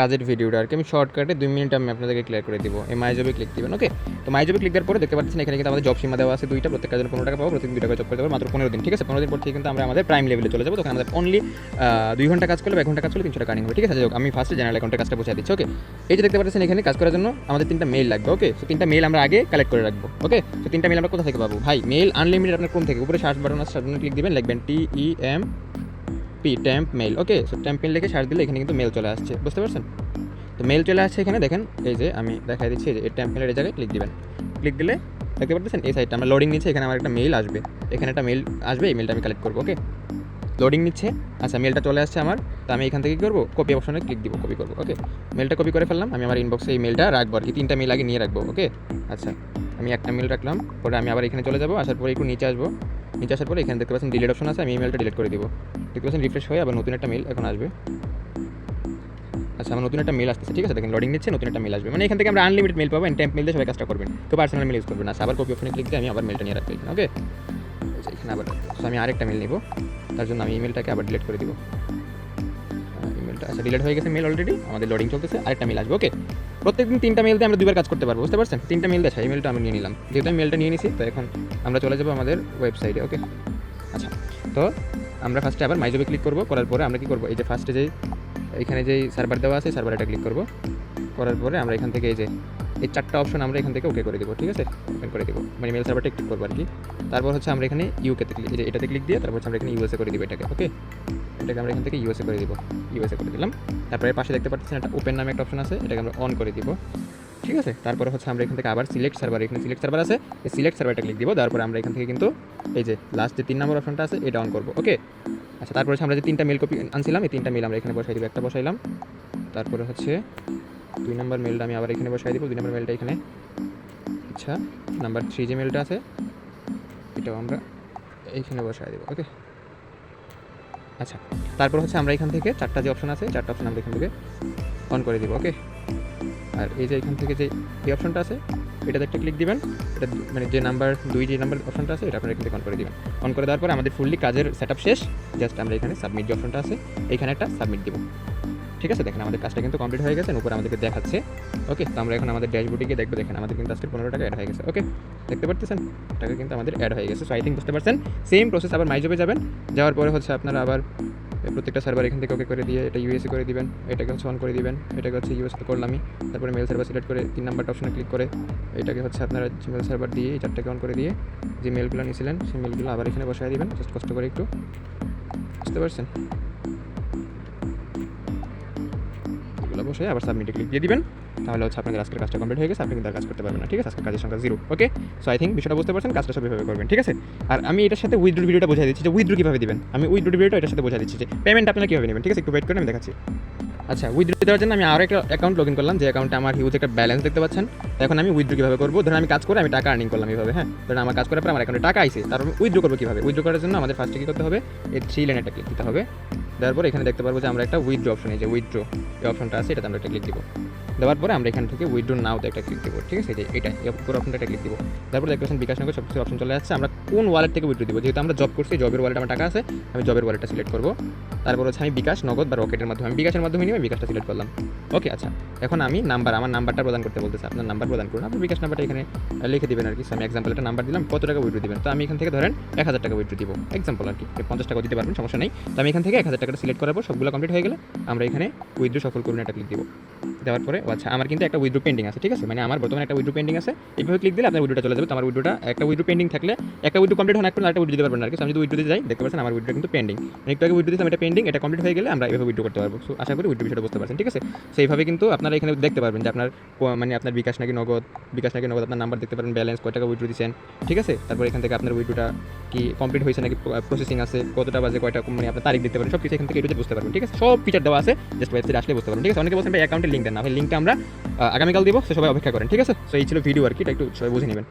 কাজের ভিডিওটা আর কি আমি শর্টকাটে 2 মিনিট আমি আপনাদেরকে ক্লিয়ার করে দিব। এই মাই জবে ক্লিক দিবেন। ওকে, তো মাই জবে ক্লিক দেওয়ার পরে দেখতে পাচ্ছেন এখানে কিন্তু আমাদের জব সীমা দেওয়া আছে 2টা, প্রত্যেক কাজের 15 টাকা পাবো, প্রতিদিন 2 টাকা জব করতে পারবো মাত্র 15 দিন। ঠিক আছে, 15 দিন পর থেকে কিন্তু আমরা আমাদের প্রাইম লেভেলে চলে যাবো। তখন আমাদের অনলি 2 ঘন্টা কাজ করলে 1 ঘন্টা কাজ করলে 300 টাকা আর্নিং হবে। ঠিক আছে, আমি ফার্স্টে জেনারেল অ্যাকাউন্টের কাজটা বোঝাই দিচ্ছি। ওকে, এই যে দেখতে পাচ্ছেন এখানে কাজ করার জন্য আমাদের 3টা মেইল লাগবে। ওকে, তো 3টা মেইল আমরা আগে কালেক্ট করে রাখবো। ওকে, তো 3টা মেইল আমরা কোথা থেকে পাবো ভাই? মেইল আনলিমিটেড আপনার কোন থেকে? উপরে সার্চ বাটন আছে, সার্চ বাটনে ক্লিক দিবেন, লিখবেন টেম্প মেইল। ওকে, সো টেম্প মেইল লিখে সার্চ দিলে এখানে কিন্তু মেইল চলে আসছে, বুঝতে পারছেন? তো মেইল চলে আসছে এখানে দেখেন, এই যে আমি দেখাই দিচ্ছি, এই যে এই টেম্প মেইলের এই জায়গায় ক্লিক দিবেন। ক্লিক দিলে দেখতে পাচ্ছেন এই সাইটটা আমরা লোডিং নিচ্ছে, এখানে আমার একটা মেইল আসবে, এখানে একটা মেইল আসবে, এই মেইলটা আমি কালেক্ট করবো। ওকে, লোডিং নিচ্ছে, আচ্ছা মেইলটা চলে আসছে আমার, তো আমি এখান থেকে কী করবো? কপি অপশনে ক্লিক দিব, কপি করবো। ওকে, মেইলটা কপি করে ফেললাম, আমি আমার ইনবক্সে এই মেইলটা রাখবো আর কি, 3টা মেইল আগে নিয়ে রাখবো। ওকে, আচ্ছা আমি একটা মেইল রাখলাম, পরে আমি আবার এখানে চলে যাবো, আসার পরে একটু নিচে আসবো, নিচে আসার পরে এখানে দেখতে পাচ্ছেন ডিলিট অপশন আছে, আমি ইমেলটা ডিলিট করে দিব। দেখতে পাচ্ছেন রিফ্রেশ হয়ে আবার নতুন একটা মেইল এখন আসবে। আচ্ছা আমার নতুন একটা মেল আসতেছে। ঠিক আছে, দেখেন লোডিং নিচ্ছে, নতুন একটা মেল আসবে, মানে এখান থেকে আমরা আনলিমিটেড মেল পাবো। টেম্প মেল দিয়ে সবাই কাজটা করবেন, তো পার্সোনাল মেল ইউজ করবেন না। আবার কপি অপশনে ক্লিক দিয়ে আমি আবার মেলটা নিয়ে রাখবো। ওকে, এখানে আবার আমি আরেকটা মেল নিব, তার জন্য আমি ইমেলটাকে আবার ডিলিট করে দিব। ইমেলটা আচ্ছা ডিলিট হয়ে গেছে, মেল অলরেডি আমাদের লোডিং চলতেছে, আরেকটা মেল আসবে। ওকে, প্রত্যেকদিন 3টা মেল দিয়ে আমরা 2বার কাজ করতে পারবো, বুঝতে পারছেন? 3টা মেল দিয়ে এই মেলটা আমি নিয়ে নিলাম, যেহেতু আমি মেলটা নিয়ে নিছি, তো এখন আমরা চলে যাবো আমাদের ওয়েবসাইটে। ওকে, আচ্ছা তো আমরা ফার্স্টে আবার মাইজবে ক্লিক করবো, করার পরে আমরা কী করবো? এই যে ফার্স্টে যেই এখানে যেই সার্ভার দেওয়া আছে, সার্ভার এটা ক্লিক করবো, করার পরে আমরা এখান থেকে এই যে এই 4টা অপশন আমরা এখান থেকে ওকে করে দেবো। ঠিক আছে, ওপেন করে দেবো, মানে মেল সার্ভারটা ক্লিক করবো আর কি। তারপর হচ্ছে আমরা এখানে ইউকেতে ক্লিক, এটাতে ক্লিক দিয়ে তারপর আমরা এখানে ইউএসএ করে দিব এটাকে। ওকে, এটাকে আমরা এখান থেকে ইউএসএ করে দিব, ইউএসএ করে দিলাম। তারপরে পাশে দেখতে পাচ্ছেন একটা ওপেন নামে একটা অপশন আছে, এটাকে আমরা অন করে দিব। ঠিক আছে, তারপরে হচ্ছে আমরা এখান থেকে আবার সিলেক্ট সার্ভার, এখানে সিলেক্ট সার্ভার আছে, এই সিলেক্ট সার্ভারটা ক্লিক দিব। তারপরে আমরা এখান থেকে কিন্তু এই যে লাস্ট যে 3 নম্বর অপশনটা আছে এটা অন করবো। ওকে, আচ্ছা তারপরে আমরা যে 3টা মেল কপি আনছিলাম, এই 3টা মেল আমরা এখানে বসাই দিব, একটা বসাইলাম। তারপরে হচ্ছে 2 নম্বর মেলটা আমি আবার এখানে বসাই দিব, 2 নম্বর মেলটা এখানে। আচ্ছা নাম্বার 3 যে মেলটা আছে এটাও আমরা এইখানে বসাই দেবো। ওকে, আচ্ছা তারপর হচ্ছে আমরা এখান থেকে 4টা যে অপশন আছে, 4টা অপশন আমরা এখান থেকে অন করে দিব। ওকে, আর এই যে এখান থেকে যে এই অপশনটা আছে এটাতে একটা ক্লিক দিবেন, এটা মানে যে নাম্বার 2 যে নাম্বার অপশনটা আছে এটা আপনারা এখান থেকে অন করে দিবেন। অন করে দেওয়ার পরে আমাদের ফুললি কাজের সেটআপ শেষ, জাস্ট আমরা এখানে সাবমিট যে অপশনটা আছে এখানে একটা সাবমিট দিব। ঠিক আছে, দেখেন আমাদের কাজটা কিন্তু কমপ্লিট হয়ে গেছে, উপরে আমাদেরকে দেখাচ্ছে। ওকে, তো আমরা এখন আমাদের ড্যাশবোর্ডে গিয়ে দেখবো, দেখেন আমাদের কিন্তু আজকে 15 টাকা অ্যাড হয়ে গেছে। ওকে, দেখতে পাচ্ছেন টাকা কিন্তু আমাদের অ্যাড হয়ে গেছে। সো আই থিঙ্ক বুঝতে পারছেন, সেম প্রসেস আবার মাইজবে যাবেন, যাওয়ার পরে হচ্ছে আপনারা আবার প্রত্যেকটা সার্ভার এখান থেকে ওকে করে দিয়ে এটা ইউএসএ করে দিবেন, এটাকে হচ্ছে অন করে দিবেন, এটাকে হচ্ছে ইউএসএ করলামই। তারপরে মেল সার্ভার সিলেক্ট করে 3 নাম্বারটা অপশনে ক্লিক করে এটাকে হচ্ছে আপনারা মেল সার্ভার দিয়ে এই 4টাকে অন করে দিয়ে যে মেলগুলো নিয়েছিলেন সেই মেলগুলো আবার এখানে বসায় দিবেন, জাস্ট কষ্ট করে একটু, বুঝতে পারছেন? বসে আবার সাবমিটে ক্লিক দিয়ে দিবেন, তাহলে হচ্ছে আপনাদের আজকের কাজটা কমপ্লিট হয়ে গেছে, আপনি কিন্তু আর কাজ করতে পারবেন না। ঠিক আছে, আজকের কাজের সংখ্যা 0। ওকে, সো আই থিঙ্ক বিষয়টা বুঝতে পারছেন, কাজটা সব এভাবে করবেন। ঠিক আছে, আর আমি এটার সাথে উইথড্র ভিডিওটা বোঝাই দিচ্ছি যে উইথড্র কীভাবে দিবেন, আমি উইথড্র ভিডিওটা এটার সাথে বোঝাই দিচ্ছি যে পেমেন্ট আপনারা কীভাবে নেবেন। ঠিক আছে, একটু ওয়েট করে আমি দেখাচ্ছি। আচ্ছা, উইথড্র দেওয়ার জন্য আমি আরও একটা অ্যাকাউন্ট লগ ইন করলাম, যে অ্যাকাউন্টে আমার হিউজ একটা ব্যালেন্স দেখতে পাচ্ছেন। এখন আমি উইথড্র কীভাবে করবো? ধরুন আমি কাজ করে আমি টাকা আর্নিং করলাম এইভাবে, হ্যাঁ, ধরুন আমার কাজ করার পর আমার অ্যাকাউন্টে টাকা আইছে, তারপর উইথড্র করবো কীভাবে? উইথড্র করার জন্য আমাদের ফার্স্টে কী করতে হবে? এই 3 লাইনটা ক্লিক দিতে হবে। দেওয়ার পর এখানে দেখতে পারবো যে আমরা একটা উইথড্র অপশন, এই যে উইথড্র এই অপশনটা আছে এটাতে আমরা একটা ক্লিক দিব। দেওয়ার পরে আমরা এখান থেকে উইথড্র নাওতে একটা ক্লিক দেবো। ঠিক আছে, এটা পুরো অপশনটা একটা ক্লিক দিব। তারপর দেখতে পাচ্ছেন বিকাশ নগর সব কিছু অপশন চলে যাচ্ছে, আমরা কোন ওয়ালেট থেকে উইথড্র দিব। যেহেতু আমরা জব করছি, জবের ওয়ালেট আমার টাকা আছে, আমি জবের ওয়ালেটটা সিলেক্ট করবো। তারপর হচ্ছে আমি বিকাশ, নগদ বা রকেটের মাধ্যমে, আমি বিকাশের মাধ্যমে নিয়ে বিকাশটা সিলেক্ট করলাম। ওকে, আচ্ছা এখন আমি আমার নাম্বারটা প্রদান করতে বলতেছে, আপনার নাম্বার প্রদান করুন, আপনি বিকাশ নাম্বারটা এখানে লিখে দেবেন আর কি। আমি এক্সাম্পল একটা নাম্বার দিলাম, কত টাকা উইথড্র দিবেন, তো আমি এখান থেকে ধরেন 1000 টাকা উইথড্র দিব, এক্সাম্পল আর কি, 50 টাকা দিতে পারবেন, সমস্যা নেই। তো আমি এখান থেকে 1000 টাকাটা সিলেক্ট করার পর সবগুলো কমপ্লিট হয়ে গেলে আমরা এখানে উইথড্র সফল করুন একটা ক্লিক দিব। দেওয়ার পরে আচ্ছা আমার কিন্তু একটা উইথড্র পেন্ডিং আছে। ঠিক আছে, মানে আমার বর্তমানে একটা উইথড্র পেন্ডিং আছে, এইভাবে ক্লিক দিলে আপনার উইথড্রটা চলে যাবে। তো আমার উইথড্রটা একটা উইথড্র পেন্ডিং থাকলে একটা উইথড্র কমপ্লিট হওয়ার পর আরেকটা উইথড্র দিতে পারবেন না আর কি। আমি যদি উইথড্র দিতে যাই দেখতে পাচ্ছেন আমার উইথড্র কিন্তু পেন্ডিং, একটু আগে উইথড্র দিলাম, এটা পেন্ডিং, এটা কমপ্লিট হয়ে গেলে আমরা এভাবে উইথড্র করতে পারবো। সো আশা করি উইথড্র বিষয়টা বুঝতে পারছেন। ঠিক আছে, সেইভাবে কিন্তু আপনারা এখানে দেখতে পারবেন যে আপনার মানে আপনার বিকাশ নাকি নগদ আপনার নাম্বার দেখতে পারেন, ব্যালেন্স কয় টাকা উইথড্র দিচ্ছেন। ঠিক আছে, তারপর এখান থেকে আপনার উইথড্রটা কি কমপ্লিট হয়েছে নাকি প্রসেসিং আছে, কতটা বাজে কয়টা, মানে আপনার তারিখ দেখতে পারেন, সব কিছু এখান থেকে এটা বুঝতে পারবেন। ঠিক আছে, সব ফিচার দেওয়া আছে, জাস্ট ওয়েবসাইট আসলে বুঝতে পারবেন। ঠিক আছে, অনেকে বলছেন ভাই অ্যাকাউন্টের লিঙ্ক দেন না, ভাই লিঙ্কটা আমরা আগামীকাল দিব, সে সবাই অপেক্ষা করেন। ঠিক আছে, সো এই ছিল ভিডিও আর কি, এটা একটু সবাই বুঝে নেবেন।